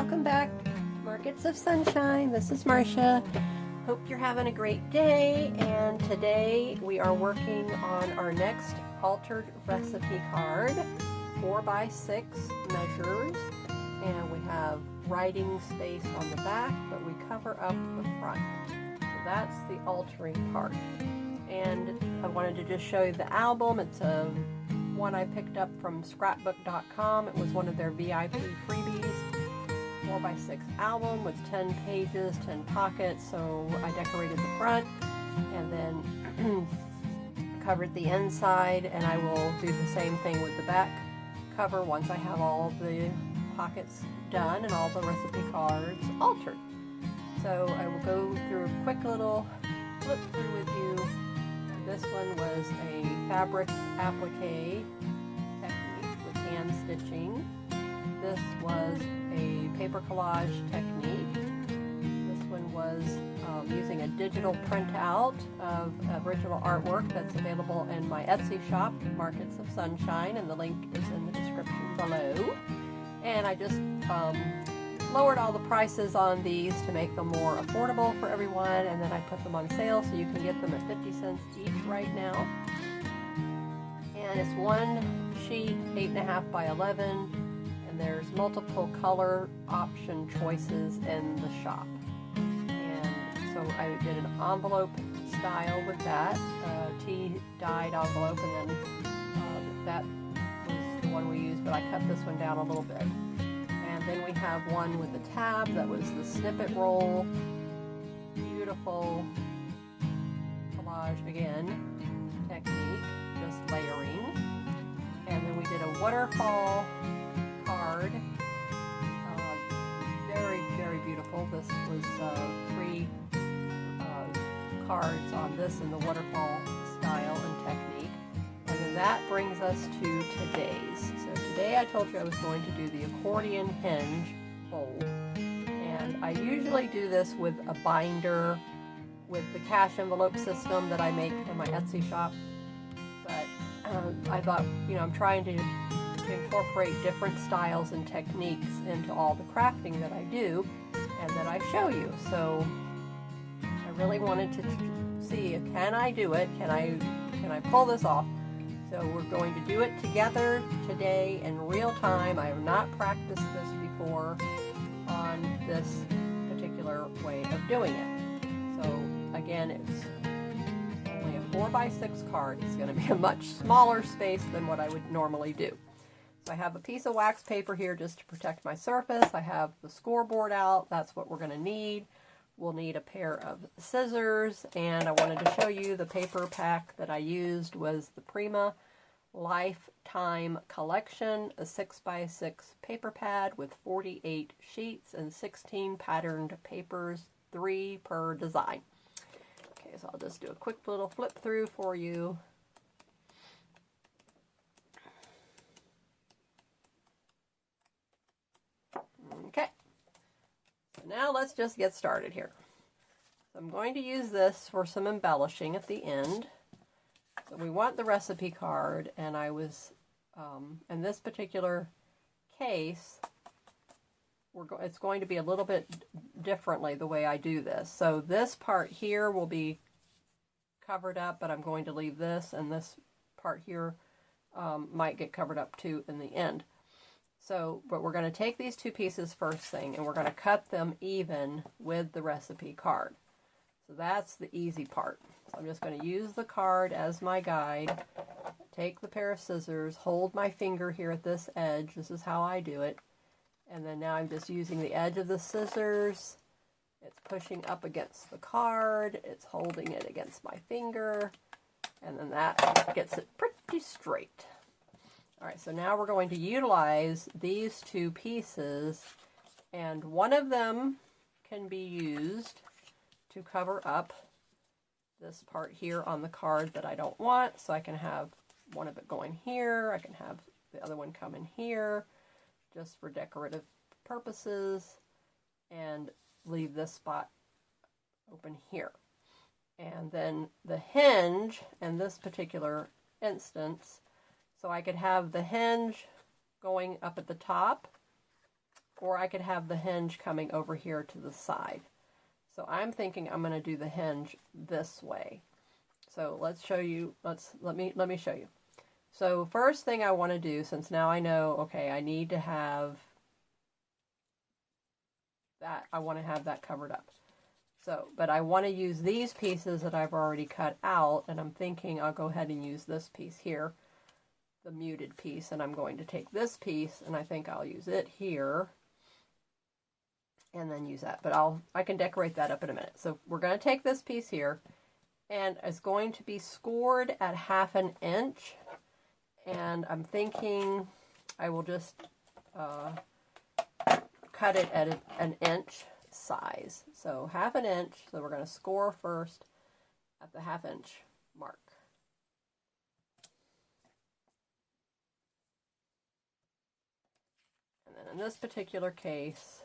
welcome back, Markets of Sunshine. This is Marsha. Hope you're having a great day, and today we are working on our next altered recipe card, 4x6 measures, and we have writing space on the back, but we cover up the front. So that's the altering part. And I wanted to just show you the album. It's a one I picked up from scrapbook.com. It was one of their VIP freebies. 4x6 album with 10 pages, 10 pockets. So I decorated the front and then covered the inside, and I will do the same thing with the back cover once I have all the pockets done and all the recipe cards altered. So I will go through a quick little flip through with you. This one was a fabric applique technique with hand stitching. This was a paper collage technique. This one was using a digital printout of original artwork that's available in my Etsy shop, Markets of Sunshine, and the link is in the description below. And I just lowered all the prices on these to make them more affordable for everyone, and then I put them on sale so you can get them at 50 cents each right now. And it's one sheet, 8.5 by 11, and there's multiple color option choices in the shop. And so I did an envelope style with that, tea-dyed envelope, and then that was the one we used, but I cut this one down a little bit. And then we have one with the tab that was the snippet roll. Beautiful collage again technique, just layering. And then we did a waterfall card. Very, very beautiful. This was 3 cards on this in the waterfall style and technique. And then that brings us to today's. So today I told you I was going to do the accordion hinge fold. And I usually do this with a binder with the cash envelope system that I make for my Etsy shop. But I thought, I'm trying to incorporate different styles and techniques into all the crafting that I do and that I show you. So I really wanted to see, can I do it? Can I pull this off? So we're going to do it together today in real time. I have not practiced this before on this particular way of doing it. So again, it's only a 4x6 card. It's going to be a much smaller space than what I would normally do. So I have a piece of wax paper here just to protect my surface. I have the scoreboard out. That's what we're going to need. We'll need a pair of scissors, and I wanted to show you the paper pack that I used was the Prima Lifetime Collection, a 6x6 paper pad with 48 sheets and 16 patterned papers, 3 per design. Okay, so I'll just do a quick little flip through for you. Okay, so now let's just get started here. So I'm going to use this for some embellishing at the end. So we want the recipe card, and I was, in this particular case, it's going to be a little bit differently the way I do this. So this part here will be covered up, but I'm going to leave this, and this part here might get covered up too in the end. So, but we're going to take these 2 pieces first thing, and we're going to cut them even with the recipe card. So that's the easy part. So I'm just going to use the card as my guide, take the pair of scissors, hold my finger here at this edge. This is how I do it. And then now I'm just using the edge of the scissors. It's pushing up against the card. It's holding it against my finger. And then that gets it pretty straight. All right, so now we're going to utilize these 2 pieces, and one of them can be used to cover up this part here on the card that I don't want. So I can have one of it going here. I can have the other one come in here just for decorative purposes, and leave this spot open here. And then the hinge in this particular instance, so I could have the hinge going up at the top, or I could have the hinge coming over here to the side. So I'm thinking I'm going to do the hinge this way. So let's show you, let me show you. So first thing I want to do, since now I know, okay, I need to have that, I want to have that covered up. So, but I want to use these pieces that I've already cut out, and I'm thinking I'll go ahead and use this piece here, the muted piece, and I'm going to take this piece, and I think I'll use it here, and then use that. But I can decorate that up in a minute. So we're going to take this piece here, and it's going to be scored at 1/2 inch, and I'm thinking I will just cut it at an inch size. So 1/2 inch, so we're going to score first at the 1/2 inch mark. And then in this particular case,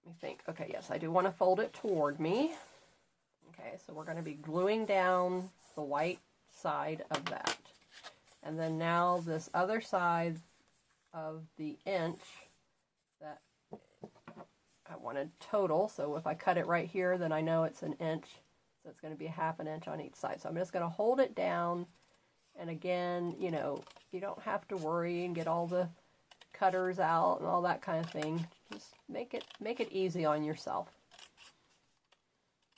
let me think. Okay, yes, I do want to fold it toward me. Okay, so we're going to be gluing down the white side of that. And then now this other side of the inch that I wanted total. So if I cut it right here, then I know it's an inch. So it's going to be 1/2 inch on each side. So I'm just going to hold it down. And again, you know, you don't have to worry and get all the cutters out and all that kind of thing. Just make it easy on yourself.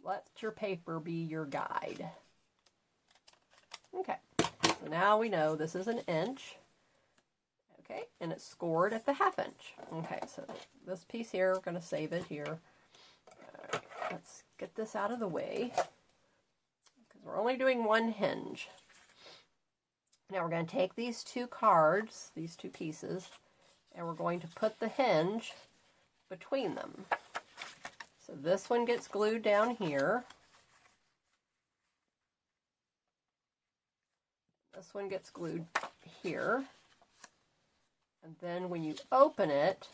Let your paper be your guide. Okay, so now we know this is an inch. Okay, and it's scored at the 1/2 inch. Okay, so this piece here, we're going to save it here. All right, let's get this out of the way because we're only doing one hinge. Now we're going to take these two cards, these two pieces, and we're going to put the hinge between them. So this one gets glued down here. This one gets glued here. And then when you open it,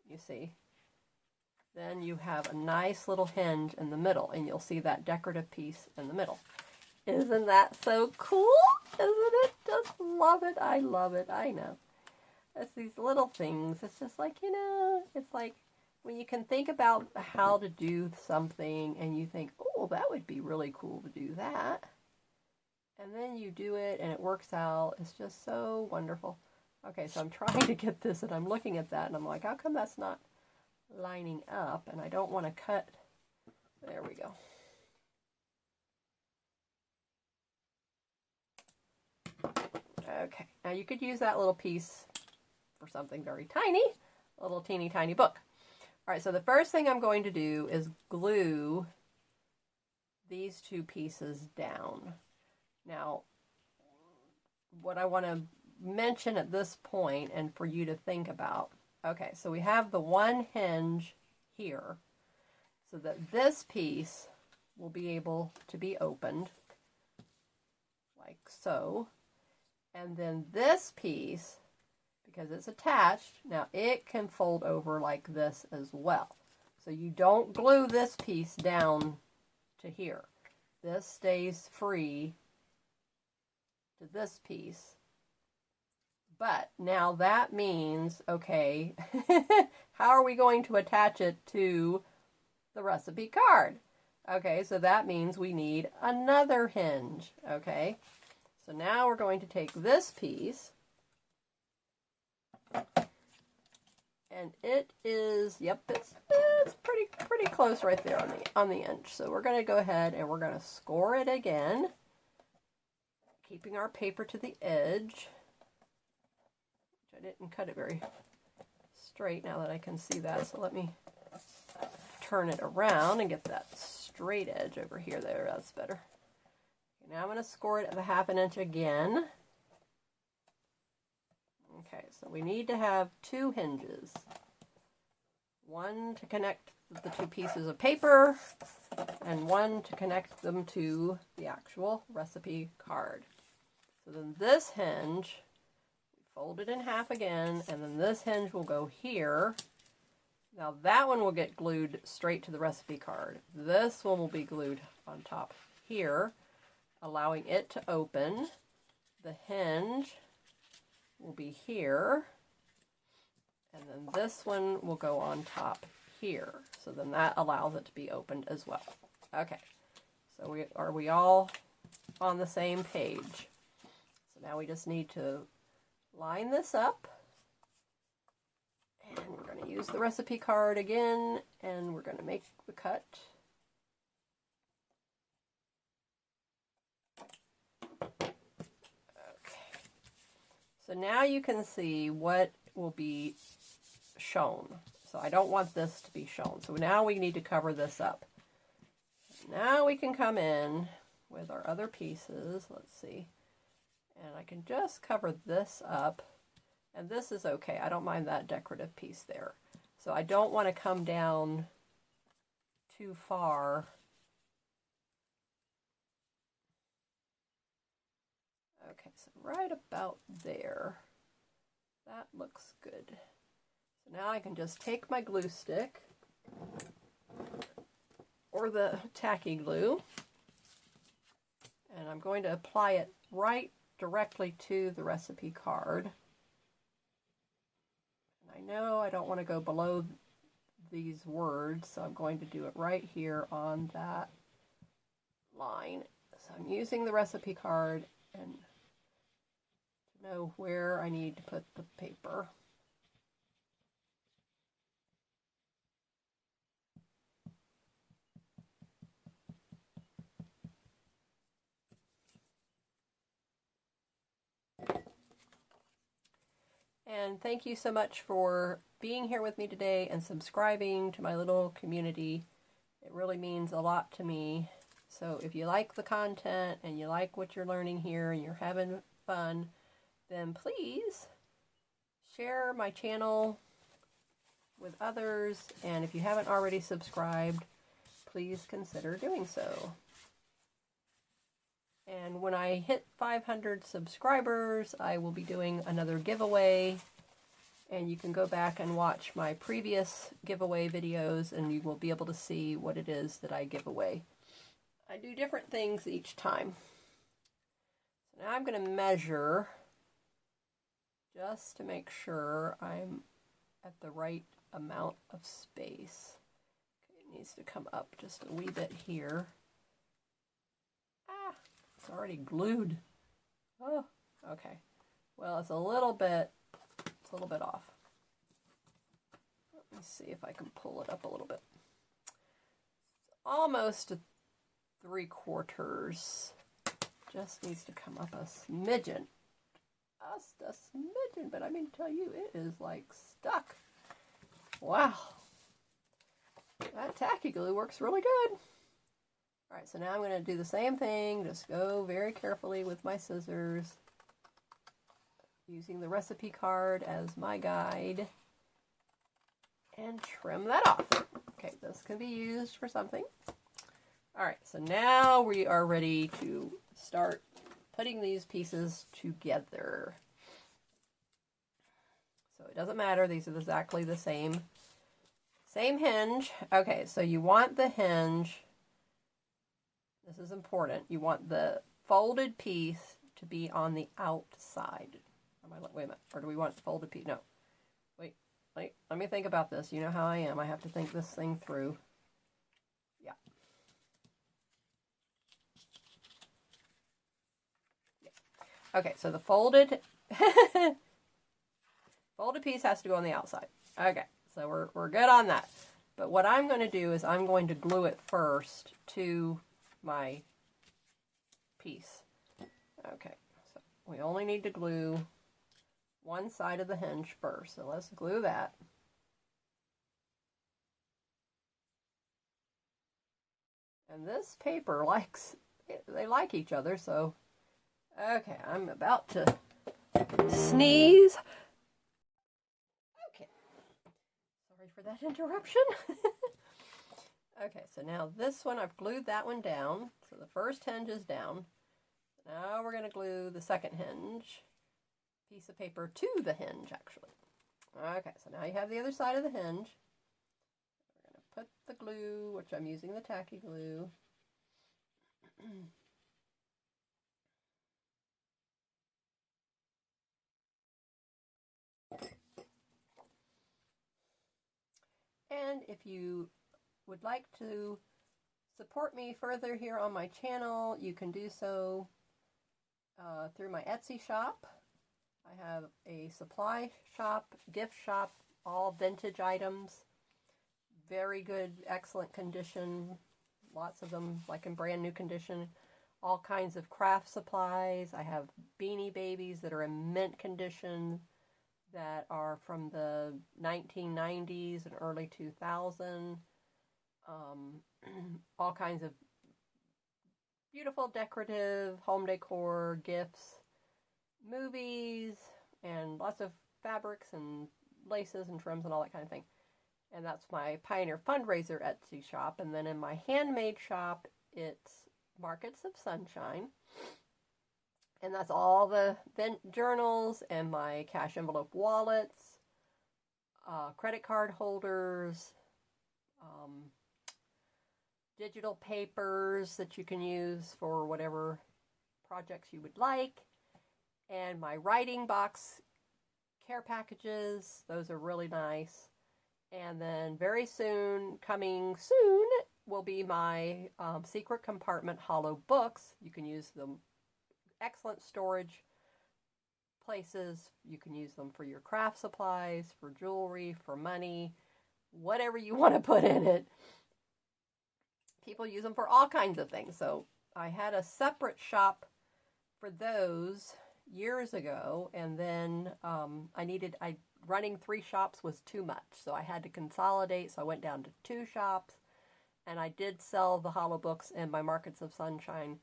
you see, then you have a nice little hinge in the middle, and you'll see that decorative piece in the middle. Isn't that so cool? Isn't it? Just love it. I love it. I know. It's these little things. It's just like, you know, it's like when you can think about how to do something and you think, oh, that would be really cool to do that. And then you do it and it works out. It's just so wonderful. Okay, so I'm trying to get this and I'm looking at that and I'm like, how come that's not lining up? And I don't want to cut. There we go. Okay, now you could use that little piece for something very tiny, a little teeny tiny book. All right, so the first thing I'm going to do is glue these two pieces down. Now, what I want to mention at this point and for you to think about, okay, so we have the one hinge here so that this piece will be able to be opened like so. And then this piece, because it's attached, now it can fold over like this as well. So you don't glue this piece down to here. This stays free to this piece. But now that means, okay, how are we going to attach it to the recipe card? Okay, so that means we need another hinge, okay? So now we're going to take this piece, and it is, yep, it's pretty close right there on the inch. So we're going to go ahead and we're going to score it again, keeping our paper to the edge. I didn't cut it very straight now that I can see that, so let me turn it around and get that straight edge over here. There, that's better. Okay, now I'm going to score it at the 1/2 inch again. Okay, so we need to have two hinges. One to connect the two pieces of paper, and one to connect them to the actual recipe card. So then this hinge, fold it in half again, and then this hinge will go here. Now that one will get glued straight to the recipe card. This one will be glued on top here, allowing it to open. The hinge will be here, And then this one will go on top here. So then that allows it to be opened as well. Okay, so are we all on the same page? So now we just need to line this up. And we're going to use the recipe card again, and we're going to make the cut. Okay. So now you can see what will be shown. So I don't want this to be shown. So now we need to cover this up. Now we can come in with our other pieces. Let's see. And I can just cover this up. And this is okay. I don't mind that decorative piece there. So I don't want to come down too far. Okay, so right about there. That looks good. So now I can just take my glue stick or the tacky glue, and I'm going to apply it right directly to the recipe card. I know I don't want to go below these words, so I'm going to do it right here on that line. So I'm using the recipe card and to know where I need to put the paper. And thank you so much for being here with me today and subscribing to my little community. It really means a lot to me. So if you like the content and you like what you're learning here and you're having fun, then please share my channel with others. And if you haven't already subscribed, please consider doing so. And when I hit 500 subscribers, I will be doing another giveaway. And you can go back and watch my previous giveaway videos and you will be able to see what it is that I give away. I do different things each time. So now I'm going to measure just to make sure I'm at the right amount of space. Okay, it needs to come up just a wee bit here. It's already glued. Oh, okay. Well, it's a little bit off. Let me see if I can pull it up a little bit. It's almost 3/4. Just needs to come up a smidgen. Just a smidgen, but I mean to tell you, it is like stuck. Wow. That tacky glue works really good. All right, so now I'm going to do the same thing. Just go very carefully with my scissors, using the recipe card as my guide, and trim that off. Okay, this can be used for something. All right, so now we are ready to start putting these pieces together. So it doesn't matter. These are exactly the same hinge. Okay, so you want the hinge. This is important. You want the folded piece to be on the outside. Wait a minute. Or do we want the folded piece? No. Wait. Let me think about this. You know how I am. I have to think this thing through. Yeah. Okay, so the folded piece has to go on the outside. Okay, so we're good on that. But what I'm going to do is I'm going to glue it first to my piece. Okay, so we only need to glue one side of the hinge first. So let's glue that. And this paper they like each other, so okay, I'm about to sneeze. Okay, sorry for that interruption. Okay, so now this one, I've glued that one down. So the first hinge is down. Now we're going to glue the second hinge, piece of paper to the hinge, actually. Okay, so now you have the other side of the hinge. We're going to put the glue, which I'm using the tacky glue. And if you would like to support me further here on my channel, you can do so through my Etsy shop. I have a supply shop, gift shop, all vintage items. Very good, excellent condition. Lots of them like in brand new condition. All kinds of craft supplies. I have Beanie Babies that are in mint condition that are from the 1990s and early 2000s. All kinds of beautiful decorative home decor, gifts, movies, and lots of fabrics and laces and trims and all that kind of thing. And that's my Pioneer Fundraiser Etsy shop. And then in my handmade shop, it's Markets of Sunshine. And that's all the journals and my cash envelope wallets, credit card holders, digital papers that you can use for whatever projects you would like, and my writing box care packages. Those are really nice. And then very soon, coming soon, will be my secret compartment hollow books. You can use them, excellent storage places. You can use them for your craft supplies, for jewelry, for money, whatever you want to put in it. People use them for all kinds of things. So I had a separate shop for those years ago, and then running 3 shops was too much, so I had to consolidate. So I went down to 2 shops, and I did sell the hollow books in my Markets of Sunshine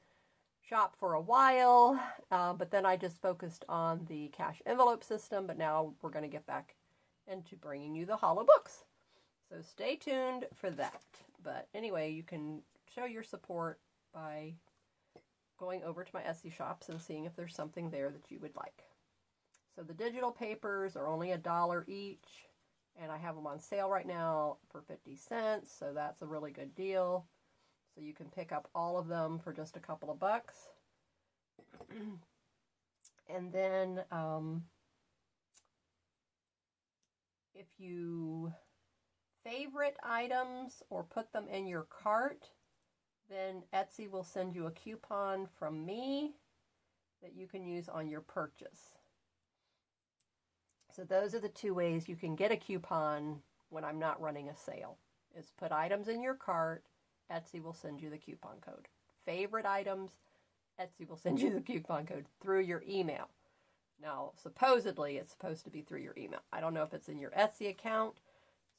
shop for a while, but then I just focused on the cash envelope system. But now we're going to get back into bringing you the hollow books, so stay tuned for that. But anyway, you can show your support by going over to my Etsy shops and seeing if there's something there that you would like. So the digital papers are only $1 each, and I have them on sale right now for 50 cents, so that's a really good deal. So you can pick up all of them for just a couple of bucks. And then if you favorite items or put them in your cart, then Etsy will send you a coupon from me that you can use on your purchase. So those are the 2 ways you can get a coupon when I'm not running a sale. Is put items in your cart, Etsy will send you the coupon code. Favorite items, Etsy will send you the coupon code through your email. Now, supposedly it's supposed to be through your email. I don't know if it's in your Etsy account,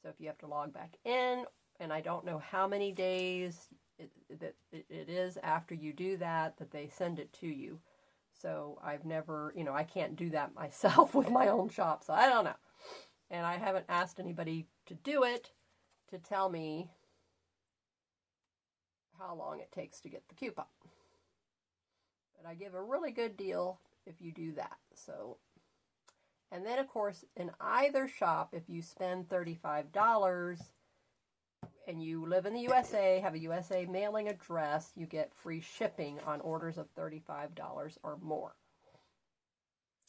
so if you have to log back in, and I don't know how many days it is after you do that they send it to you. So I've never, I can't do that myself with my own shop, so I don't know. And I haven't asked anybody to do it to tell me how long it takes to get the coupon. But I give a really good deal if you do that. So, and then of course, in either shop, if you spend $35 and you live in the USA, have a USA mailing address, you get free shipping on orders of $35 or more.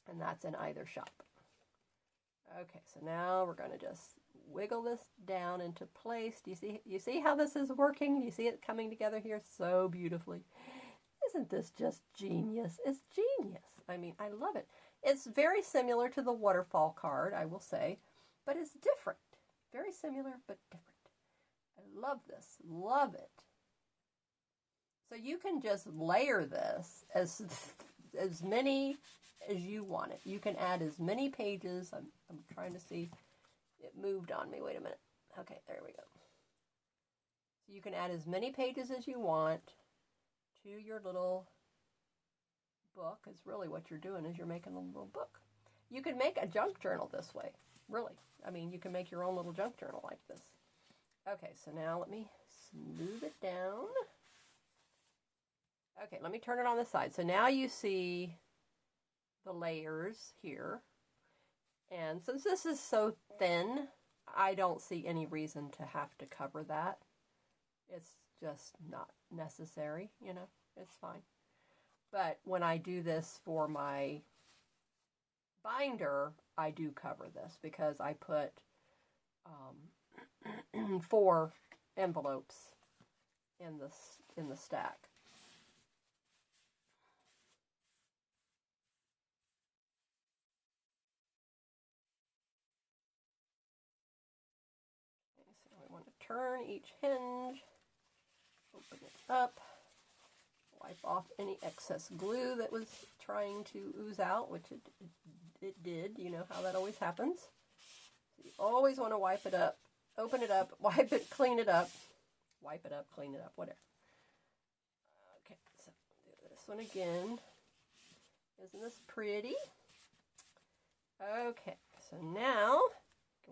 And that's in either shop. Okay, so now we're going to just wiggle this down into place. Do you see how this is working? You see it coming together here so beautifully? Isn't this just genius? It's genius. I mean, I love it. It's very similar to the waterfall card, I will say, but it's different. Very similar, but different. I love this. Love it. So you can just layer this as many as you want it. You can add as many pages. I'm trying to see. It moved on me. Wait a minute. Okay, there we go. So you can add as many pages as you want to your little book. Is really what you're doing is you're making a little book. You can make a junk journal this way. Really. I mean, you can make your own little junk journal like this. Okay, so now let me smooth it down. Okay, let me turn it on the side. So now you see the layers here. And since this is so thin, I don't see any reason to have to cover that. It's just not necessary, it's fine. But when I do this for my binder, I do cover this because I put 4 envelopes in the stack. Okay, so we want to turn each hinge, open it up, wipe off any excess glue that was trying to ooze out, which it did. You know how that always happens. So you always want to wipe it up, open it up, wipe it, clean it up, wipe it up, clean it up, whatever. Okay, so do this one again. Isn't this pretty? Okay, so now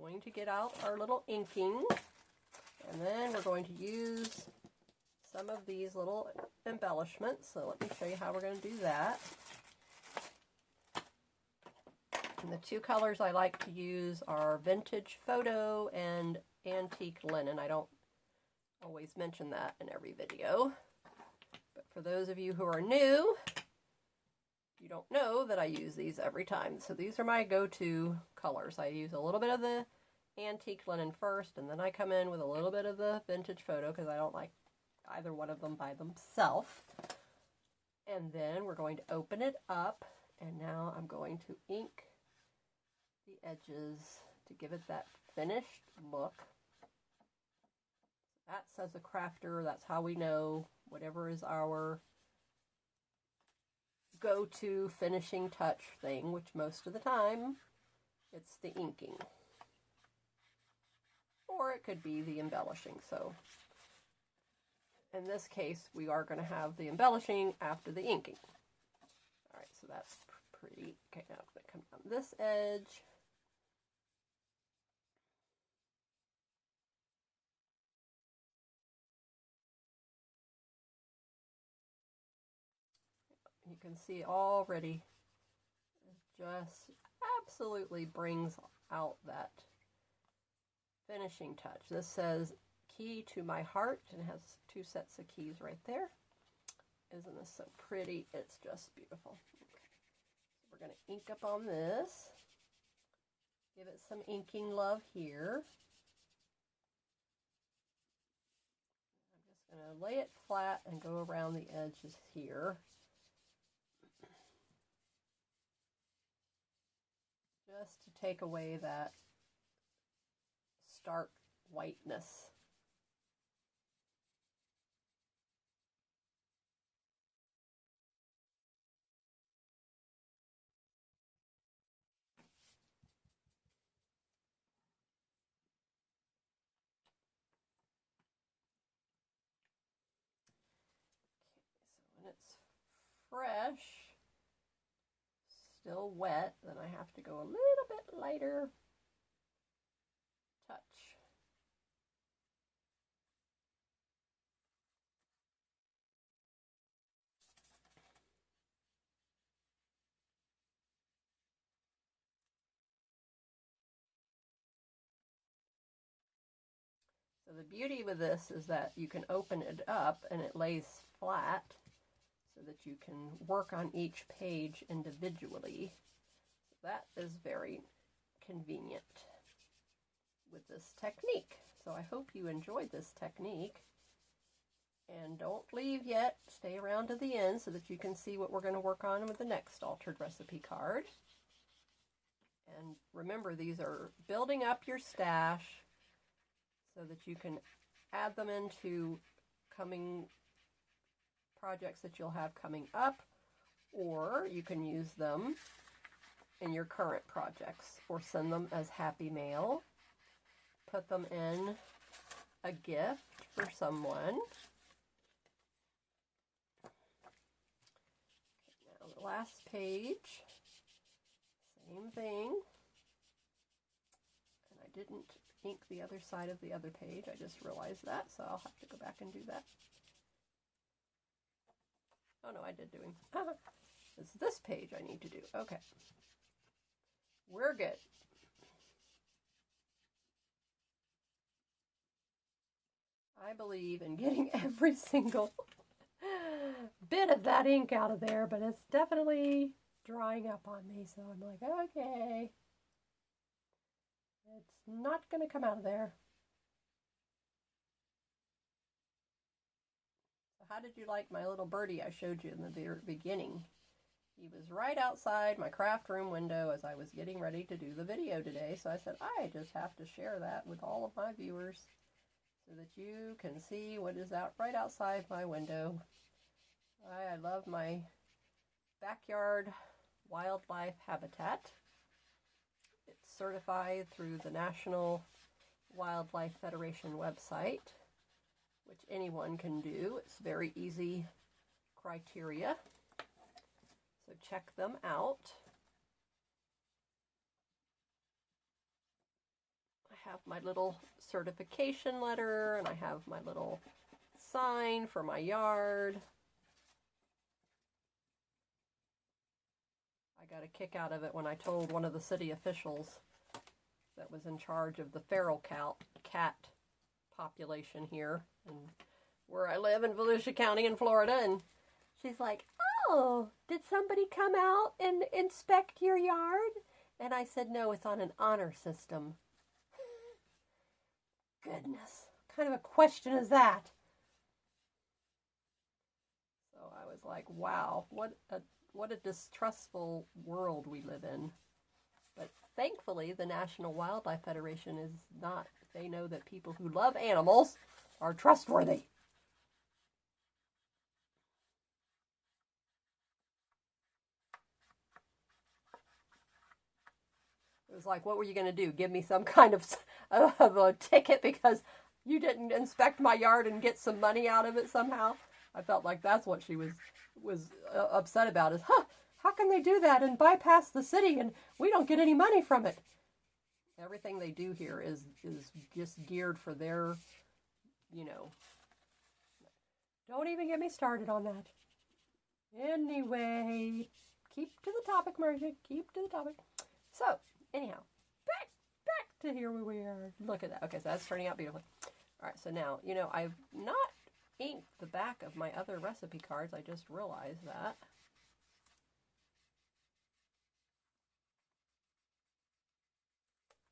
going to get out our little inking, and then we're going to use some of these little embellishments. So let me show you how we're going to do that. And the 2 colors I like to use are Vintage Photo and Antique Linen. I don't always mention that in every video, but for those of you who are new, you don't know that I use these every time. So these are my go-to colors. I use a little bit of the Antique Linen first, and then I come in with a little bit of the Vintage Photo because I don't like either one of them by themselves. And then we're going to open it up, and now I'm going to ink the edges to give it that finished look. That's as a crafter, that's how we know whatever is our go-to finishing touch thing, which most of the time it's the inking. Or it could be the embellishing. So in this case, we are going to have the embellishing after the inking. All right, so that's pretty. Okay, now I'm going to come down this edge. You can see already it just absolutely brings out that finishing touch. This says key to my heart, and it has 2 sets of keys right there. Isn't this so pretty? It's just beautiful. Okay. So we're going to ink up on this. Give it some inking love here. I'm just going to lay it flat and go around the edges here. Just to take away that stark whiteness. Okay, so when it's fresh, still wet, then I have to go a little bit lighter touch. So the beauty with this is that you can open it up and it lays flat so that you can work on each page individually. So that is very convenient with this technique. So I hope you enjoyed this technique. And don't leave yet. Stay around to the end so that you can see what we're going to work on with the next altered recipe card. And remember, these are building up your stash so that you can add them into coming projects that you'll have coming up, or you can use them in your current projects, or send them as happy mail, put them in a gift for someone. Okay, now the last page, same thing, and I didn't ink the other side of the other page. I just realized that, so I'll have to go back and do that. Oh no, I did do him. It's this page I need to do. Okay. We're good. I believe in getting every single bit of that ink out of there, but it's definitely drying up on me, so I'm like, okay. It's not going to come out of there. How did you like my little birdie I showed you in the very beginning? He was right outside my craft room window as I was getting ready to do the video today. So I said, I just have to share that with all of my viewers so that you can see what is out right outside my window. I love my backyard wildlife habitat. It's certified through the National Wildlife Federation website, which anyone can do. It's very easy criteria. So check them out. I have my little certification letter, and I have my little sign for my yard. I got a kick out of it when I told one of the city officials that was in charge of the feral cat population here and where I live in Volusia County in Florida, and she's like, oh, did somebody come out and inspect your yard? And I said, no, it's on an honor system. Goodness, what kind of a question is that? So I was like, wow, what a distrustful world we live in. But thankfully, the National Wildlife Federation is not. They know that people who love animals are trustworthy. It was like, what were you going to do? Give me some kind of a ticket because you didn't inspect my yard and get some money out of it somehow? I felt like that's what she was upset about is, how can they do that and bypass the city and we don't get any money from it? Everything they do here is just geared for their, Don't even get me started on that. Anyway, keep to the topic, Marsha. Keep to the topic. So, anyhow, back to here where we are. Look at that. Okay, so that's turning out beautifully. All right, so now, I've not inked the back of my other recipe cards. I just realized that.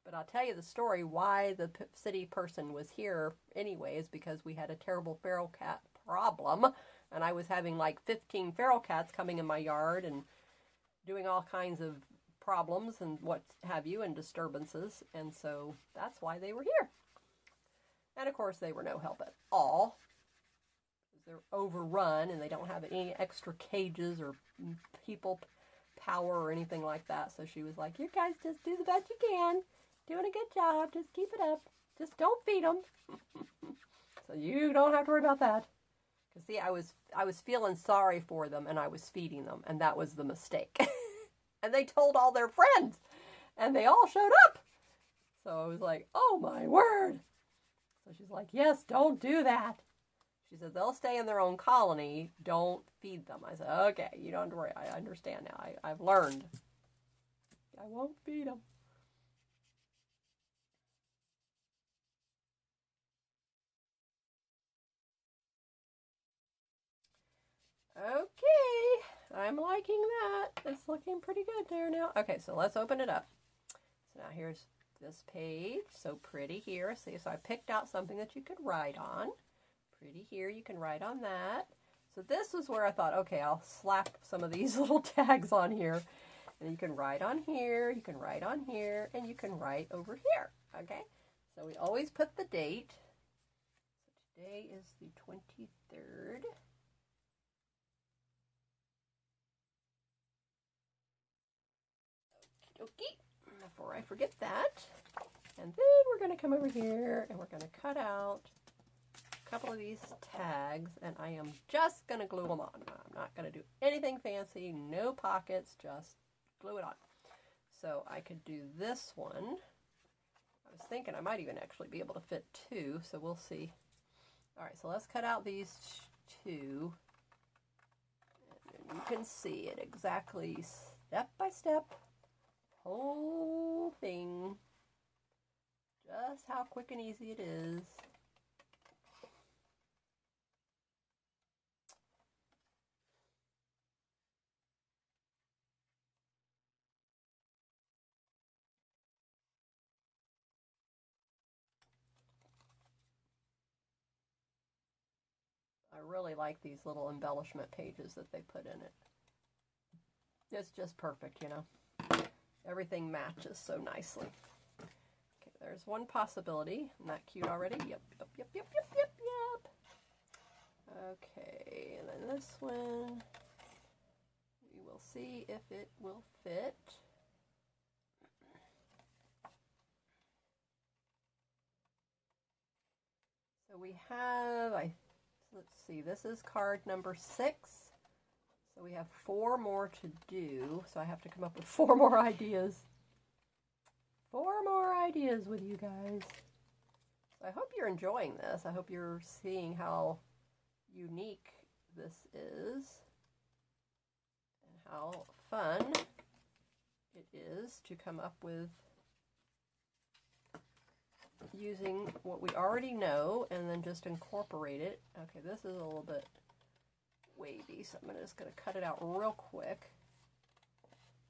But I'll tell you the story why the city person was here anyway is because we had a terrible feral cat problem, and I was having like 15 feral cats coming in my yard and doing all kinds of problems and what have you and disturbances, and so that's why they were here. And of course they were no help at all. They're overrun and they don't have any extra cages or people power or anything like that. So she was like, you guys just do the best you can. Doing a good job. Just keep it up. Just don't feed them. So you don't have to worry about that. Because see, I was feeling sorry for them and I was feeding them, and that was the mistake. And they told all their friends and they all showed up. So I was like, oh my word. So she's like, yes, don't do that. She said, they'll stay in their own colony. Don't feed them. I said, okay, you don't have to worry. I understand now. I've learned. I won't feed them. Okay, I'm liking that. It's looking pretty good there now. Okay, so let's open it up. So now here's this page. So pretty here. See, so I picked out something that you could write on. Pretty here, you can write on that. So this was where I thought, okay, I'll slap some of these little tags on here. And you can write on here, you can write on here, and you can write over here. Okay, so we always put the date. So today is the 23rd. Okay, before I forget that. And then we're going to come over here and we're going to cut out a couple of these tags, and I am just going to glue them on. I'm not going to do anything fancy, no pockets, just glue it on. So I could do this one. I was thinking I might even actually be able to fit two, so we'll see. All right, so let's cut out these two. And you can see it exactly step by step. Whole thing. Just how quick and easy it is. I really like these little embellishment pages that they put in it. It's just perfect, you know. Everything matches so nicely. Okay, there's one possibility. Isn't that cute already? Yep, yep, yep, yep, yep, yep, yep. Okay, and then this one, we will see if it will fit. So we have, let's see, this is card number 6. So we have 4 more to do. So I have to come up with 4 more ideas. 4 more ideas with you guys. So I hope you're enjoying this. I hope you're seeing how unique this is and how fun it is to come up with using what we already know and then just incorporate it. Okay, this is a little bit wavy, so I'm just going to cut it out real quick,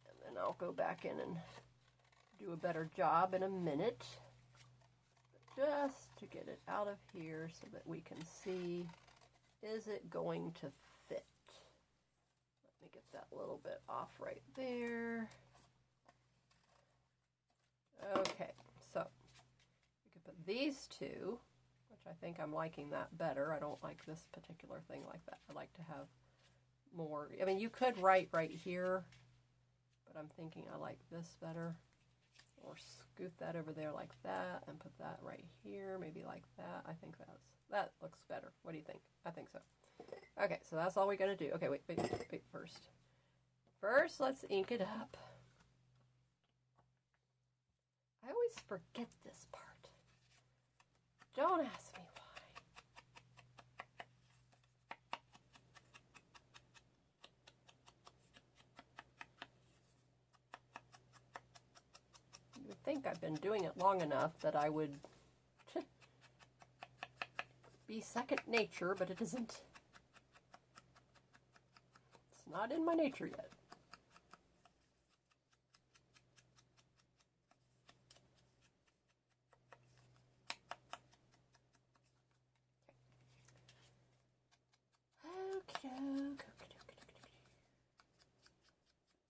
and then I'll go back in and do a better job in a minute, but just to get it out of here so that we can see, is it going to fit? Let me get that little bit off right there. Okay, so we could put these two, which I think I'm liking that better. I don't like this particular thing like that. I like to have more. I mean, you could write right here, but I'm thinking I like this better. Or scoot that over there like that and put that right here, maybe like that. I think that looks better. What do you think? I think so. Okay, so that's all we got to do. Okay, wait, first. First, let's ink it up. I always forget this part. Don't ask me why. You would think I've been doing it long enough that I would be second nature, but it isn't. It's not in my nature yet.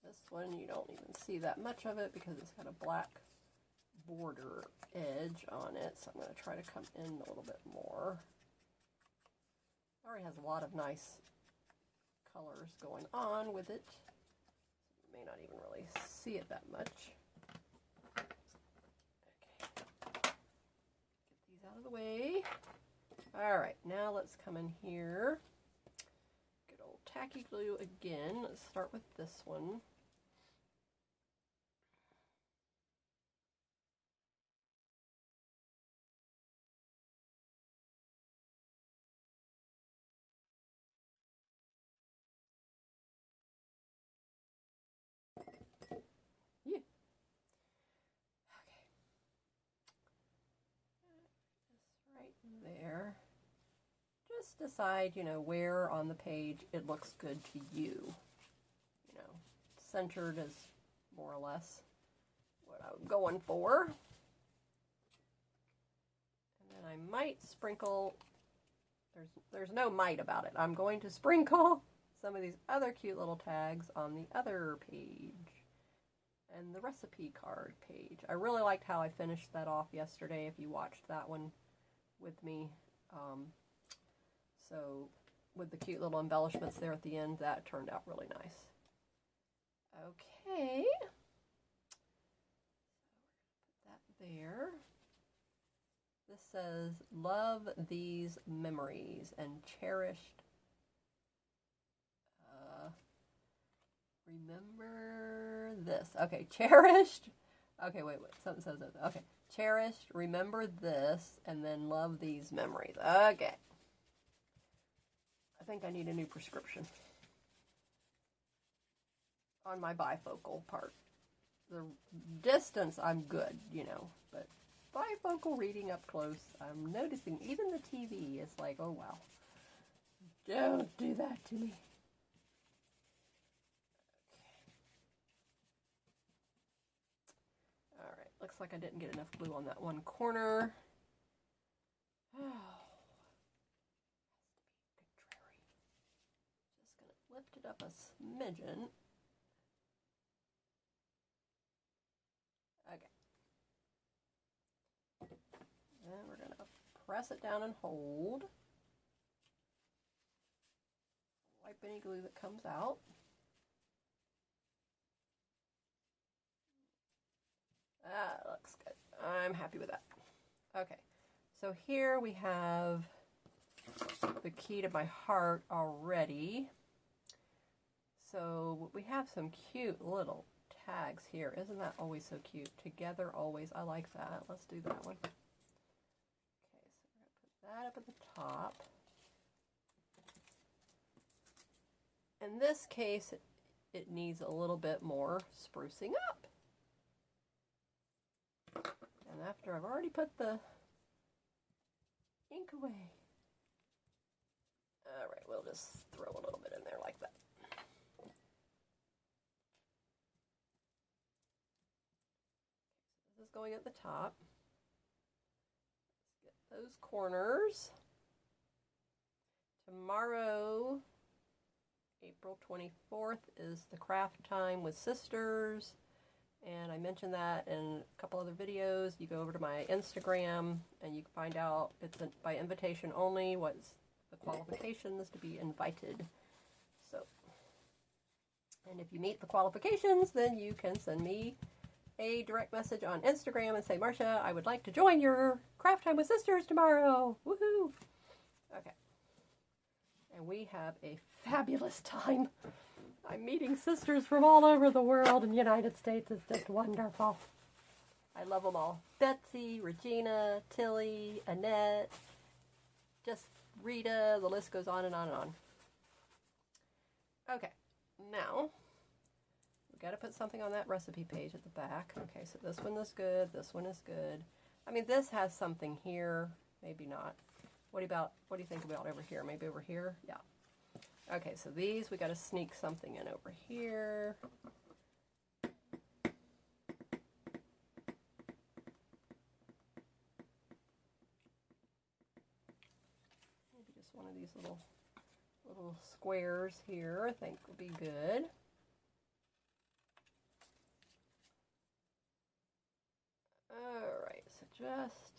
This one, you don't even see that much of it because it's got a black border edge on it, so I'm going to try to come in a little bit more. It already has a lot of nice colors going on with it. You may not even really see it that much. Okay. Get these out of the way. All right, now let's come in here. Good old tacky glue again. Let's start with this one. Yeah. Okay. Just right there. Just decide, you know, where on the page it looks good to you. You know, centered is more or less what I'm going for. And then I might sprinkle, there's no might about it. I'm going to sprinkle some of these other cute little tags on the other page and the recipe card page. I really liked how I finished that off yesterday, if you watched that one with me. So with the cute little embellishments there at the end, that turned out really nice. Okay. So we're going to put that there. This says, love these memories and cherished. Remember this. Okay, cherished. Okay, wait. Something says that. Okay, cherished, remember this, and then love these memories. Okay. I think I need a new prescription on my bifocal part. The distance, I'm good, you know, but bifocal reading up close, I'm noticing even the TV is like, oh wow, don't do that to me. Okay. All right, looks like I didn't get enough glue on that one corner. Oh. lift it up a smidgen. Okay. Then we're going to press it down and hold. Wipe any glue that comes out. That looks good. I'm happy with that. Okay, so here we have the key to my heart already. So we have some cute little tags here. Isn't that always so cute? Together always. I like that. Let's do that one. Okay, so we're going to put that up at the top. In this case, it needs a little bit more sprucing up. And after I've already put the ink away. All right, we'll just throw a little bit in there like that. This is going at the top. Let's get those corners. Tomorrow, April 24th, is the craft time with sisters. And I mentioned that in a couple other videos. You go over to my Instagram and you can find out it's by invitation only. What's the qualifications to be invited. So, and if you meet the qualifications, then you can send me a direct message on Instagram and say, Marsha, I would like to join your craft time with sisters tomorrow. Woohoo! Okay. And we have a fabulous time. I'm meeting sisters from all over the world, and the United States is just wonderful. I love them all. Betsy, Regina, Tilly, Annette, just Rita, the list goes on and on and on. Okay, now we've got to put something on that recipe page at the back. Okay, so this one is good, this one is good. I mean, this has something here, maybe not. What do you think about over here? Maybe over here? Yeah. Okay, so these, we got to sneak something in over here. Maybe just one of these little squares here, I think would be good. All right, so just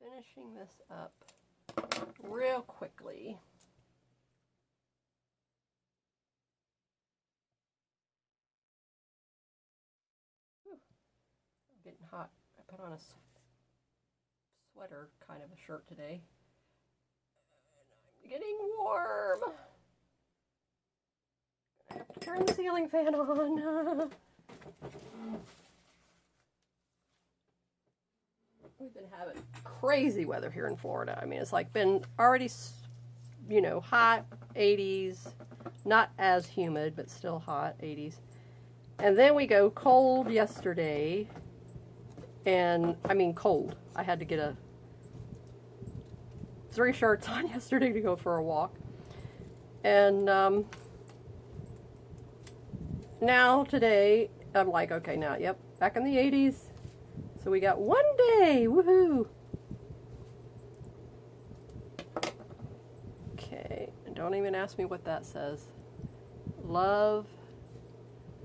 finishing this up real quickly. Getting hot. I put on a sweater kind of a shirt today. And I'm getting warm. I have to turn the ceiling fan on. We've been having crazy weather here in Florida. I mean, it's like been already, you know, hot 80s. Not as humid, but still hot 80s. And then we go cold yesterday. And, I mean, cold. I had to get 3 shirts on yesterday to go for a walk. And now, today, I'm like, okay, now, yep, back in the 80s. So we got one day, woohoo! Okay, and don't even ask me what that says. Love,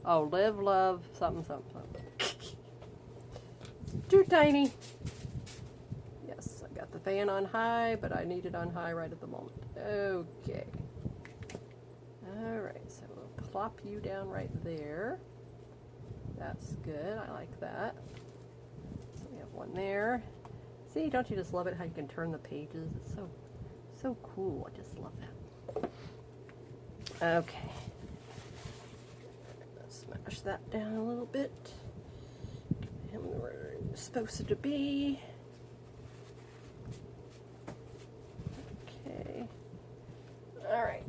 oh, live, love, something, something, something. Too tiny. Yes, I got the fan on high, but I need it on high right at the moment. Okay. Alright, so we'll plop you down right there. That's good. I like that. So we have one there. See, don't you just love it how you can turn the pages? It's so cool. I just love that. Okay. Let's smash that down a little bit. And we're supposed to be. Okay. Alright.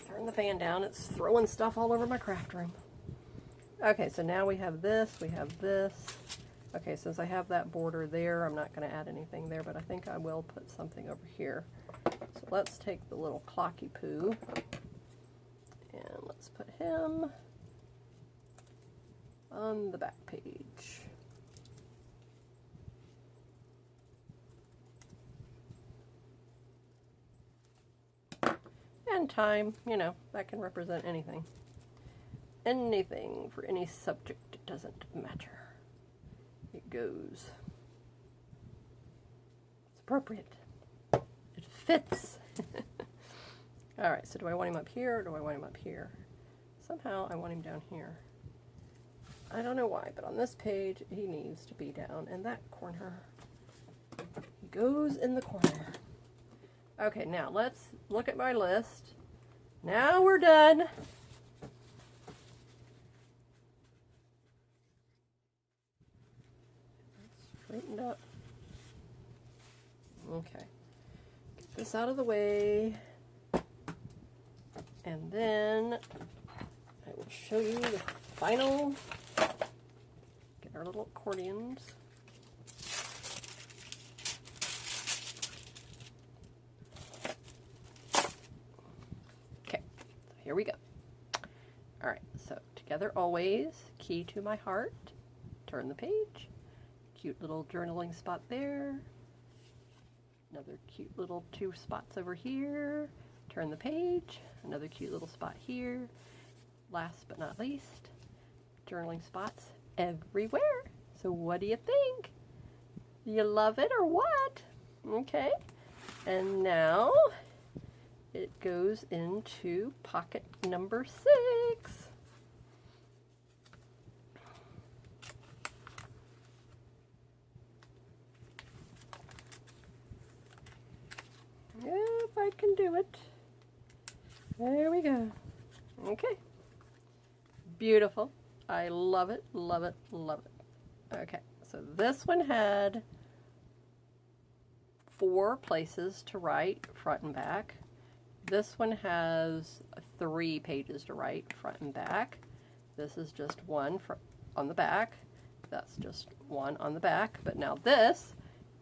Turn the fan down. It's throwing stuff all over my craft room. Okay, so now we have this, we have this. Okay, since I have that border there, I'm not going to add anything there, but I think I will put something over here. So let's take the little clocky poo, and let's put him on the back page. And time, you know, that can represent anything. Anything for any subject, it doesn't matter. It goes. It's appropriate. It fits. Alright, so do I want him up here or do I want him up here? Somehow I want him down here. I don't know why, but on this page he needs to be down in that corner. He goes in the corner. Okay, now let's look at my list. Now we're done. Straightened up. Okay. Get this out of the way. And then I will show you the final. Get our little accordions. Okay, so here we go. All right, so together always, key to my heart. Turn the page. Cute little journaling spot there. Another cute little 2 spots over here. Turn the page. Another cute little spot here. Last but not least, journaling spots everywhere. So what do you think? You love it or what? Okay. And now it goes into pocket number 6. If I can do it. There we go. Okay. Beautiful. I love it, love it, love it. Okay, so this one had 4 places to write, front and back. This one has 3 pages to write, front and back. This is just 1 on the back. That's just 1 on the back. But now this,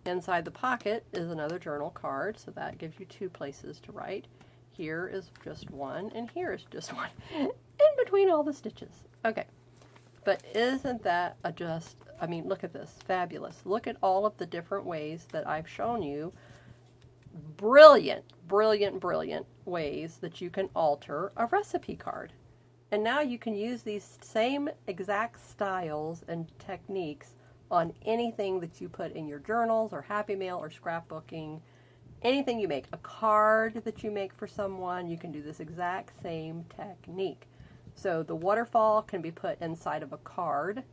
inside the pocket, is another journal card, so that gives you 2 places to write. Here is just 1, and here is just 1, in between all the stitches. Okay, but isn't that I mean, look at this, fabulous. Look at all of the different ways that I've shown you. Brilliant, brilliant, brilliant ways that you can alter a recipe card. And now you can use these same exact styles and techniques on anything that you put in your journals or Happy Mail or scrapbooking. Anything you make, a card that you make for someone, you can do this exact same technique. So the waterfall can be put inside of a card.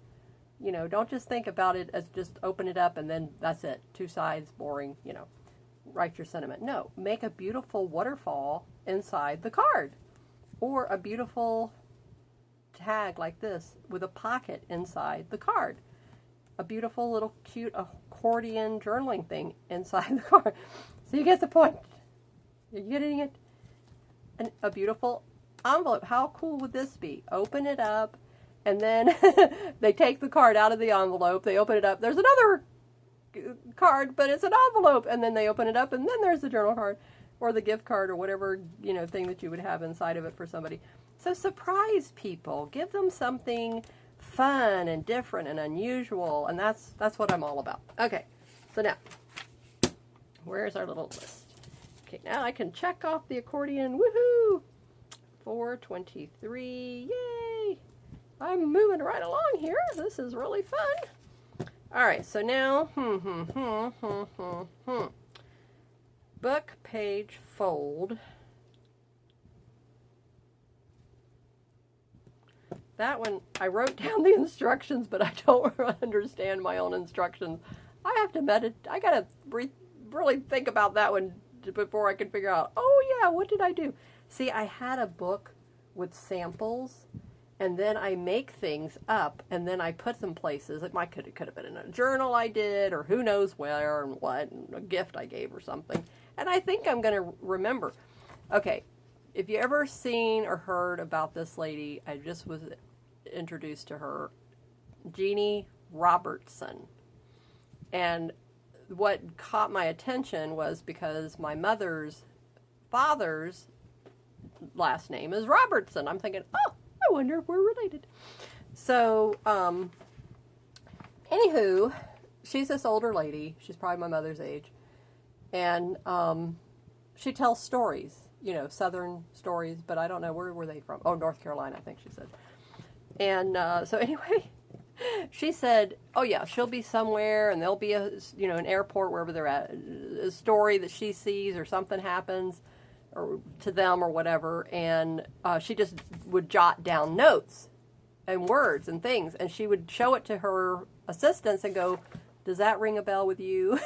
You know, don't just think about it as just open it up and then that's it. 2 sides, boring, you know, write your sentiment. No, make a beautiful waterfall inside the card. Or a beautiful tag like this with a pocket inside the card. A beautiful little cute accordion journaling thing inside the card. So you get the point. You're getting it? And a beautiful envelope. How cool would this be? Open it up, and then they take the card out of the envelope. They open it up. There's another card, but it's an envelope. And then they open it up, and then there's the journal card or the gift card or whatever, you know, thing that you would have inside of it for somebody. So surprise people. Give them something fun and different and unusual, and that's what I'm all about. Okay, so now, where's our little list? Okay, now I can check off the accordion. Woohoo! 423, yay! I'm moving right along here. This is really fun. All right, so now, book, page, fold. That one, I wrote down the instructions, but I don't understand my own instructions. I have to meditate. I gotta really think about that one before I can figure out, oh yeah, what did I do? See, I had a book with samples, and then I make things up, and then I put them places. It could have been in a journal I did, or who knows where and what, and a gift I gave or something. And I think I'm going to remember. Okay, if you ever seen or heard about this lady, I just was introduced to her, Jeannie Robertson. And what caught my attention was because my mother's father's last name is Robertson. I'm thinking, oh, I wonder if we're related. So, anywho, she's this older lady. She's probably my mother's age. And she tells stories. you know, Southern stories, but I don't know, where were they from? Oh, North Carolina, I think she said. And so anyway, she said, oh yeah, she'll be somewhere and there'll be a, you know, an airport wherever they're at, a story that she sees or something happens or to them or whatever. And she just would jot down notes and words and things. And she would show it to her assistants and go, does that ring a bell with you?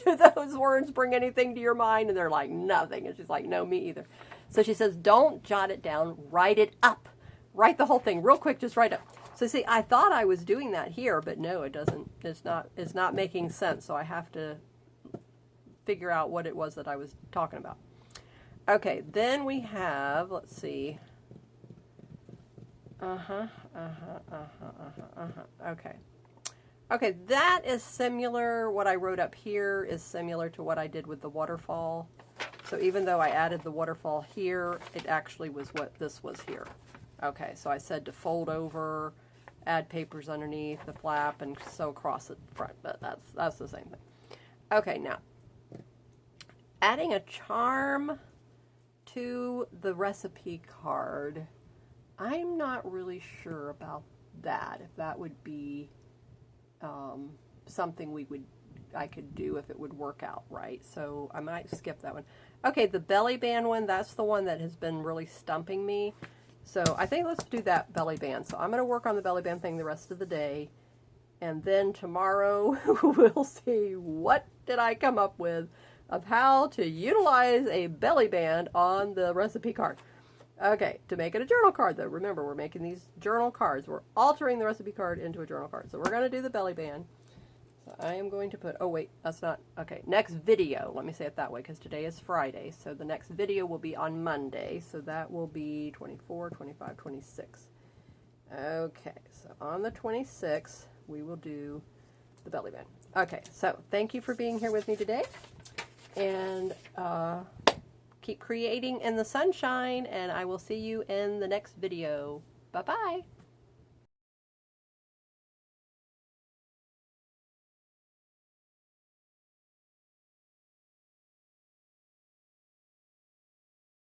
Do those words bring anything to your mind? And they're like, nothing. And she's like, no, me either. So she says, don't jot it down, write it up. Write the whole thing real quick, just write it up. So see, I thought I was doing that here, but no, it doesn't. It's not making sense. So I have to figure out what it was that I was talking about. Okay, then we have, let's see. Okay. Okay, that is similar. What I wrote up here is similar to what I did with the waterfall. So even though I added the waterfall here, it actually was what this was here. Okay, so I said to fold over, add papers underneath the flap, and sew across the front, but that's the same thing. Okay, now, adding a charm to the recipe card, I'm not really sure about that, if that would be something I could do if it would work out right. So I might skip that one. Okay, the belly band one, that's the one that has been really stumping me. So I think let's do that belly band. So I'm going to work on the belly band thing the rest of the day. And then tomorrow we'll see what did I come up with of how to utilize a belly band on the recipe card. Okay, to make it a journal card though. Remember, we're making these journal cards. We're altering the recipe card into a journal card. So we're going to do the belly band. So I am going to put, oh wait, that's not, okay, next video, let me say it that way, because today is Friday. So the next video will be on Monday. So that will be 24, 25, 26. Okay, so on the 26th, we will do the belly band. Okay, so thank you for being here with me today. And keep creating in the sunshine, and I will see you in the next video. Bye-bye.